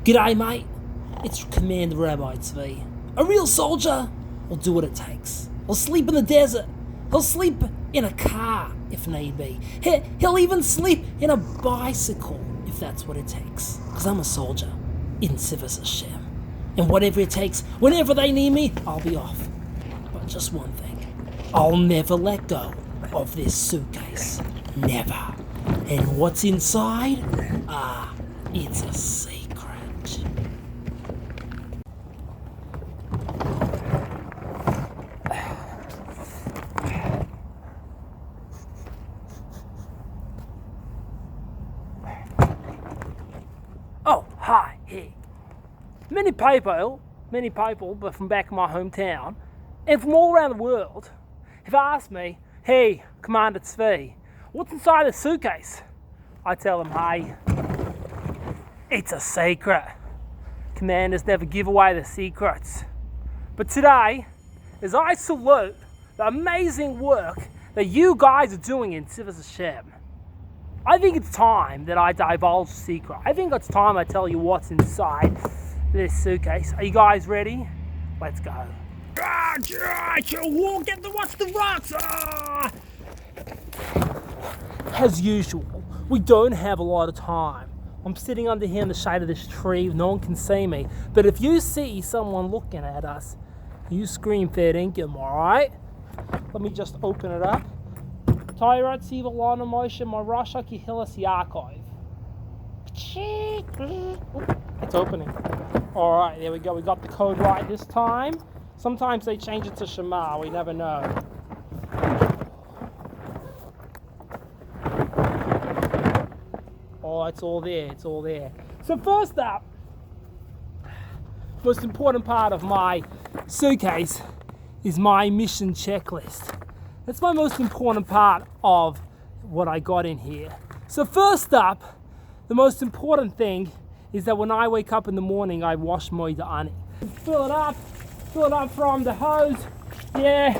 G'day, mate. It's Commander Rabbi Tzvi. A real soldier will do what it takes. He'll sleep in the desert. He'll sleep in a car, if need be. He'll even sleep in a bicycle, if that's what it takes. Because I'm a soldier in Tzivos Hashem. And whatever it takes, whenever they need me, I'll be off. But just one thing. I'll never let go of this suitcase. Never. And what's inside? It's a secret. Oh, hi, hey. Many people, but from back in my hometown, and from all around the world, have asked me, hey, Commander Tzvi, what's inside the suitcase? I tell them, hey, it's a secret. Commanders never give away the secrets. But today, as I salute the amazing work that you guys are doing in Tzivos Hashem, I think it's time that I divulge the secret. I think it's time I tell you what's inside this suitcase. Are you guys ready? Let's go. Get to watch the rocks. As usual, we don't have a lot of time. I'm sitting under here in the shade of this tree. No one can see me. But if you see someone looking at us, you scream fair dinkum, alright? Let me just open it up. Tyrat Siva Lana Moshe Marasha Kihilas Yaakov. It's opening. Alright, there we go. We got the code right this time. Sometimes they change it to Shema. We never know. Oh, it's all there. It's all there. So first up, most important part of my suitcase is my mission checklist. That's my most important part of what I got in here. So first up, the most important thing is that when I wake up in the morning, I wash my da'ani. Fill it up from the hose. Yeah,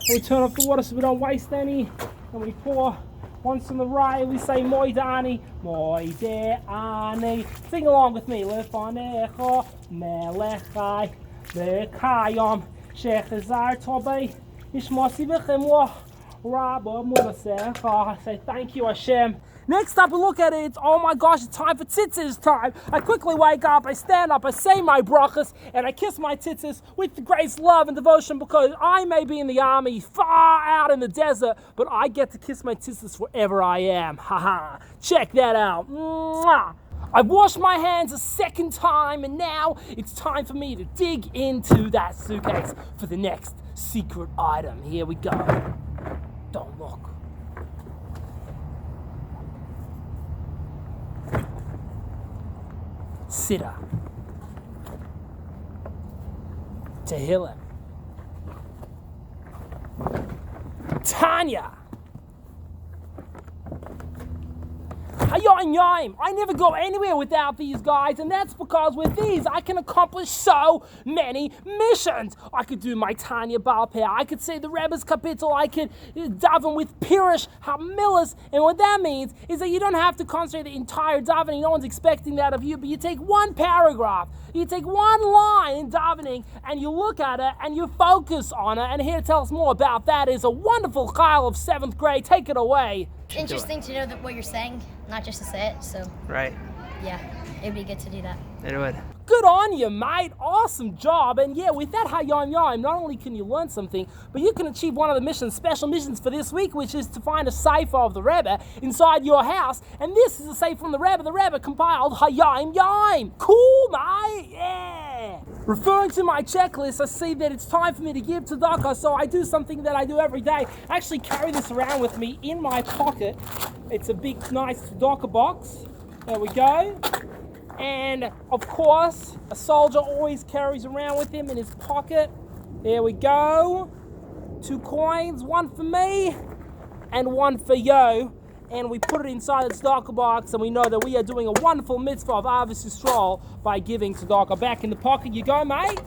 we turn off the water so we don't waste any. And we pour once from the right, we say moi da'ani, moi da'ani. Sing along with me. Lefanecha melechai v'kayom shechazar tobai. Say thank you, Hashem. Next up, we look at it. Oh my gosh, it's time for tzitzis time. I quickly wake up, I stand up, I say my brachas, and I kiss my tzitzis with the greatest love and devotion because I may be in the army, far out in the desert, but I get to kiss my tzitzis wherever I am. Haha. Check that out. Mwah. I've washed my hands a second time, and now it's time for me to dig into that suitcase for the next secret item. Here we go. Don't look. Sitter. Tehillim. Tanya. Hayom. I never go anywhere without these guys, and that's because with these I can accomplish so many missions. I could do my Tanya Baal Peh, I could say the Rebbe's Kapitel, I could daven with Pirush Hamilas, and what that means is that you don't have to concentrate the entire davening. No one's expecting that of you, but you take one paragraph, you take one line in davening, and you look at it, and you focus on it, and here to tell us more about that is a wonderful Kyle of 7th grade. Take it away. Interesting to know that what you're saying, not just to say it, so. Right. Yeah, it'd be good to do that. It would. Good on you, mate. Awesome job. And yeah, with that Hayom Yom, not only can you learn something, but you can achieve one of the missions, special missions for this week, which is to find a sefer of the Rebbe inside your house. And this is a sefer from the Rebbe compiled Hayom Yom. Cool, mate. Yeah. Referring to my checklist, I see that it's time for me to give to Dhaka, so I do something that I do every day. I actually carry this around with me in my pocket. It's a big, nice Dhaka box. There we go. And of course, a soldier always carries around with him in his pocket. There we go. 2 coins, one for me and one for you. And we put it inside this Dhaka box, and we know that we are doing a wonderful mitzvah of Avos Yisrael by giving to Dhaka. Back in the pocket you go, mate.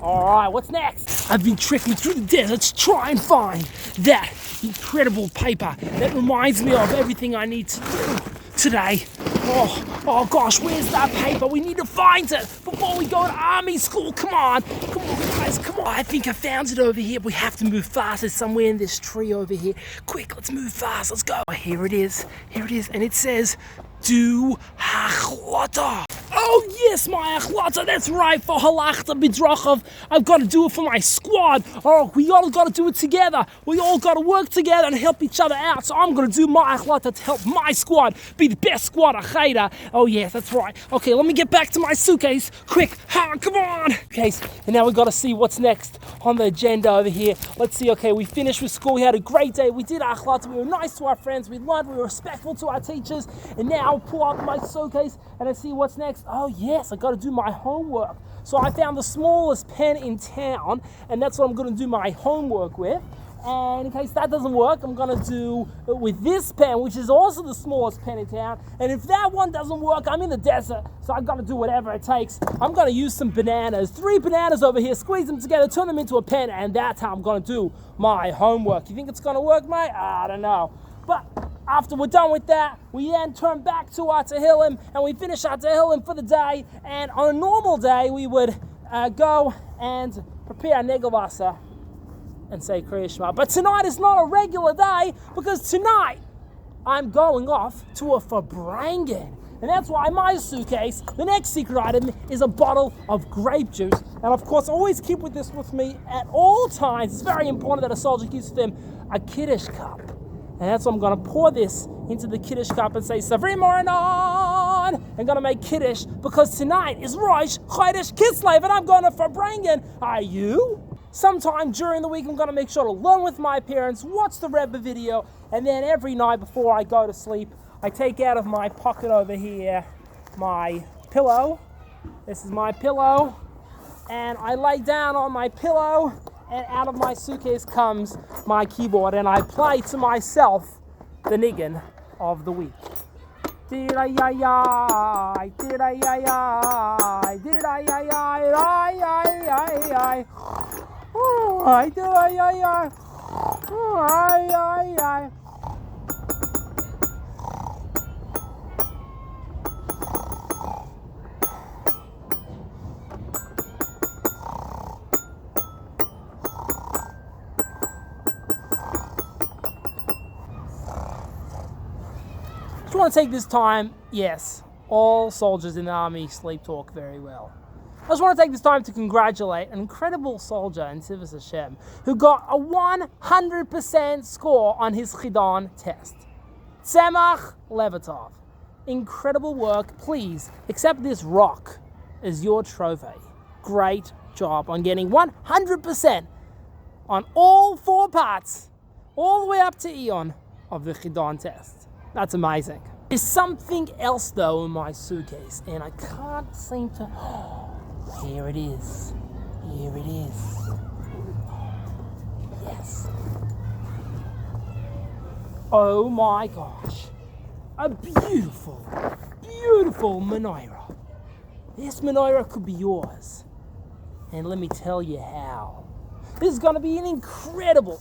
All right, what's next? I've been trekking through the desert to try and find that incredible paper that reminds me of everything I need to do today. Oh, Oh gosh, where's that paper? We need to find it before we go to army school. Come on, guys, come on. I think I found it over here. We have to move fast. It's somewhere in this tree over here. Quick, let's move fast. Let's go. Here it is. And it says, do hachlata. Oh yes, my achlata, that's right, for halachta b'drachav. I've got to do it for my squad. Oh, we all got to do it together. We all got to work together and help each other out. So I'm going to do my achlata to help my squad be the best squad achayda. Oh yes, that's right. Okay, let me get back to my suitcase. Quick, come on. Okay, and now we got to see what's next on the agenda over here. Let's see, okay, we finished with school. We had a great day. We did achlata. We were nice to our friends. We learned. We were respectful to our teachers. And now I'll pull out my suitcase and I see what's next. Oh yes, I got to do my homework. So I found the smallest pen in town, and that's what I'm going to do my homework with. And in case that doesn't work, I'm going to do it with this pen, which is also the smallest pen in town. And if that one doesn't work, I'm in the desert, so I've got to do whatever it takes. I'm going to use some bananas, 3 bananas over here, squeeze them together, turn them into a pen, and that's how I'm going to do my homework. You think it's going to work, mate? I don't know. But after we're done with that, we then turn back to our Tehillim, and we finish our Tehillim for the day. And on a normal day, we would go and prepare Negelwasser and say Kriya Shema. But tonight is not a regular day, because tonight I'm going off to a Farbrengen. And that's why my suitcase, the next secret item, is a bottle of grape juice. And of course, always keep with this with me at all times. It's very important that a soldier keeps with him a Kiddush cup. And that's why I'm going to pour this into the Kiddush cup and say, Savri Moranon! I'm going to make Kiddush, because tonight is Rosh Chodesh Kislev, and I'm going to Farbrengen. Are you? Sometime during the week, I'm going to make sure to learn with my parents, watch the Rebbe video, and then every night before I go to sleep, I take out of my pocket over here my pillow. This is my pillow. And I lay down on my pillow, and out of my suitcase comes my keyboard, and I play to myself the Negan of the week. Did-ay-ay-ay, did-ay-ay-ay, did-ay-ay-ay, oh, I did-ay-ay-ay, oh, ay-ay-ay. I just want to take this time, yes, all soldiers in the army sleep talk very well. I just want to take this time to congratulate an incredible soldier in Tzivos Hashem who got a 100% score on his Chidon test. Tzemach Levatov. Incredible work. Please accept this rock as your trophy. Great job on getting 100% on all 4 parts, all the way up to Eon of the Chidon test. That's amazing. There's something else though in my suitcase, and I can't seem to... Here it is. Here it is. Yes. Oh my gosh. A beautiful, beautiful menorah. This menorah could be yours. And let me tell you how. This is going to be an incredible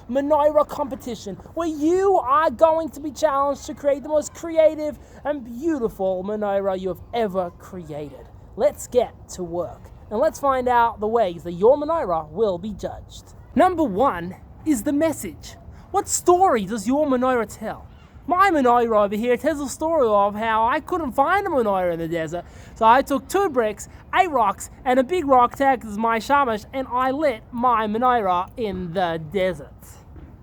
Menorah Competition where you are going to be challenged to create the most creative and beautiful menorah you have ever created. Let's get to work and let's find out the ways that your menorah will be judged. Number 1 is the message. What story does your menorah tell? My menorah over here tells a story of how I couldn't find a menorah in the desert, so I took 2 bricks, 8 rocks, and a big rock tagged as my shamash, and I lit my menorah in the desert.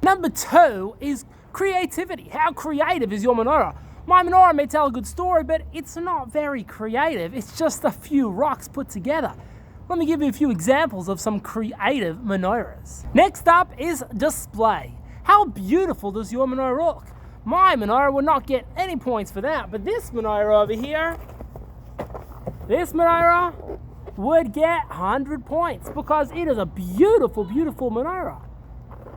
Number 2 is creativity. How creative is your menorah? My menorah may tell a good story, but it's not very creative. It's just a few rocks put together. Let me give you a few examples of some creative menorahs. Next up is display. How beautiful does your menorah look? My menorah would not get any points for that, but this menorah over here, this menorah would get 100 points because it is a beautiful, beautiful menorah.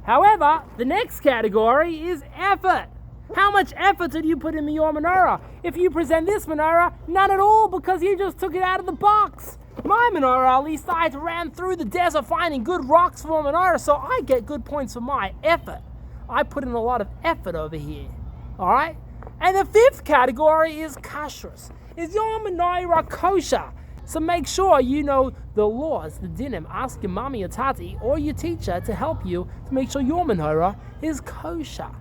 However, the next category is effort. How much effort did you put into your menorah? If you present this menorah, none at all because you just took it out of the box. My menorah, at least I ran through the desert finding good rocks for my menorah, so I get good points for my effort. I put in a lot of effort over here, all right? And the fifth category is kashrus. Is your menorah kosher? So make sure you know the laws, the dinim. Ask your mommy or tati or your teacher to help you to make sure your menorah is kosher.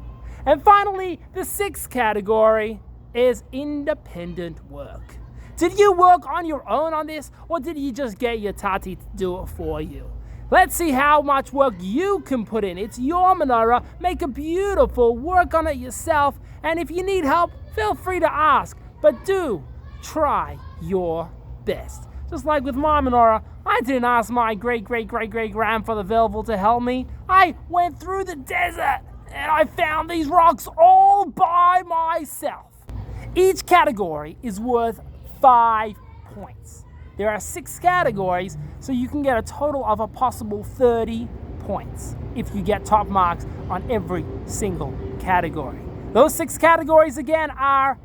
And finally, the sixth category is independent work. Did you work on your own on this, or did you just get your tati to do it for you? Let's see how much work you can put in. It's your menorah. Make it beautiful. Work on it yourself. And if you need help, feel free to ask. But do try your best. Just like with my menorah, I didn't ask my great-great-great-great-grandfather Velvel to help me. I went through the desert and I found these rocks all by myself. Each category is worth 5 points. There are 6 categories, so you can get a total of a possible 30 points if you get top marks on every single category. Those 6 categories again are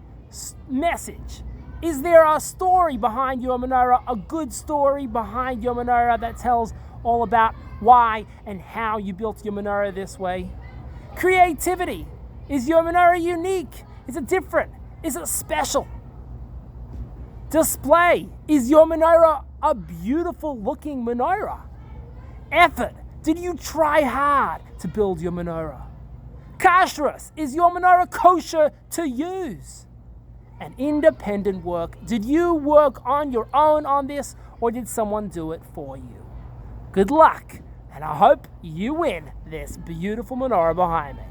message. Is there a story behind your menorah, a good story behind your menorah that tells all about why and how you built your menorah this way? Creativity. Is your menorah unique? Is it different? Is it special? Display. Is your menorah a beautiful looking menorah? Effort. Did you try hard to build your menorah? Kashrus. Is your menorah kosher to use? And independent work. Did you work on your own on this, or did someone do it for you? Good luck, and I hope you win this beautiful menorah behind me.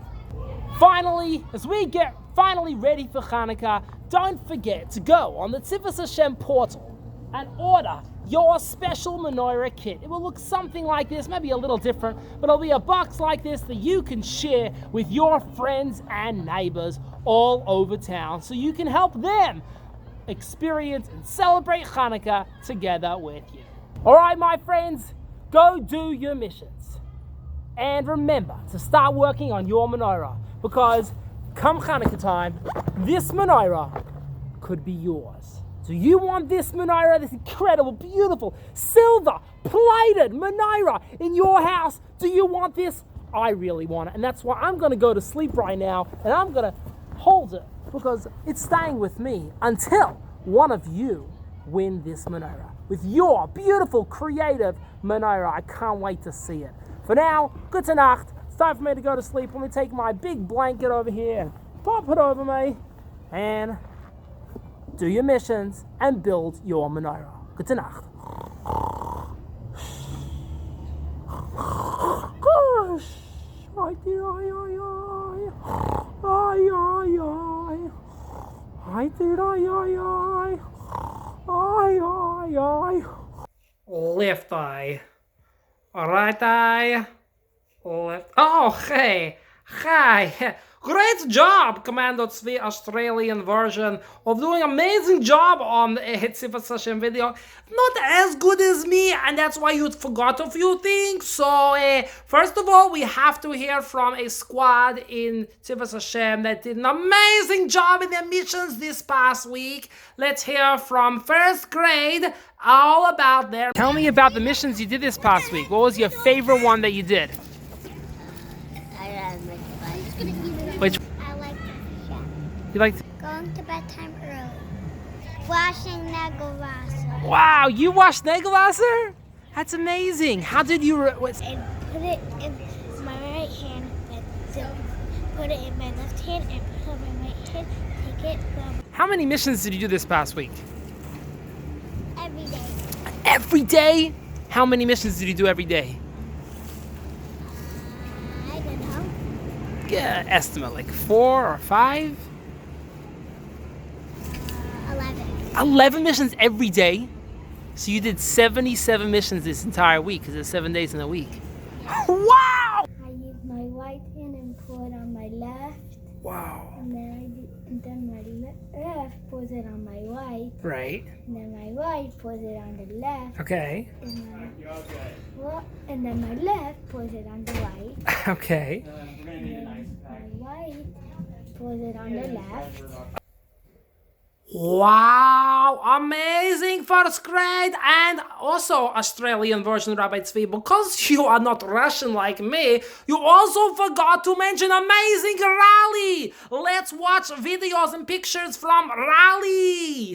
Finally, as we get finally ready for Chanukah, don't forget to go on the Tzivos Hashem portal and order your special menorah kit. It will look something like this, maybe a little different, but it'll be a box like this that you can share with your friends and neighbors all over town so you can help them experience and celebrate Chanukah together with you. All right, my friends, go do your missions. And remember to start working on your menorah, because come Chanukah time, this menorah could be yours. Do you want this menorah, this incredible, beautiful, silver, plated menorah in your house? Do you want this? I really want it. And that's why I'm going to go to sleep right now, and I'm going to hold it, because it's staying with me until one of you win this menorah with your beautiful, creative menorah. I can't wait to see it. For now, good night. It's time for me to go to sleep. Let me take my big blanket over here and pop it over me and do your missions and build your menorah. Good night. Gosh. Left eye. Right eye. Left. Oh, hey. Hi. Great job, Commando Tzvi Australian version of doing amazing job on the Tzivos Hashem video. Not as good as me, and that's why you forgot a few things. So, first of all, we have to hear from a squad in Tzivos Hashem that did an amazing job in their missions this past week. Let's hear from first grade all about their... Tell me about the missions you did this past week. What was your favorite one that you did? Which? I like Hashem. You like Going to bedtime early. Washing Negan. Wow, you washed Negan? That's amazing. How did you... And put it in my right hand, and put it in my left hand, and put it in my right hand, take it from... How many missions did you do this past week? Every day. Every day? How many missions did you do every day? I don't know. Yeah, estimate, like 4 or 5? 11. 11 missions every day? So you did 77 missions this entire week, because there's 7 days in a week. Wow! I use my right hand and put it on my left. Wow. And then my left puts it on my right. Right. And then my right puts it on the left. Okay. And then my left puts it on the right. Okay. And then my right puts it on the left. Wow, amazing first grade, and also Australian version Rabbi Tzvi. Because you are not Russian like me, you also forgot to mention amazing rally. Let's watch videos and pictures from rally.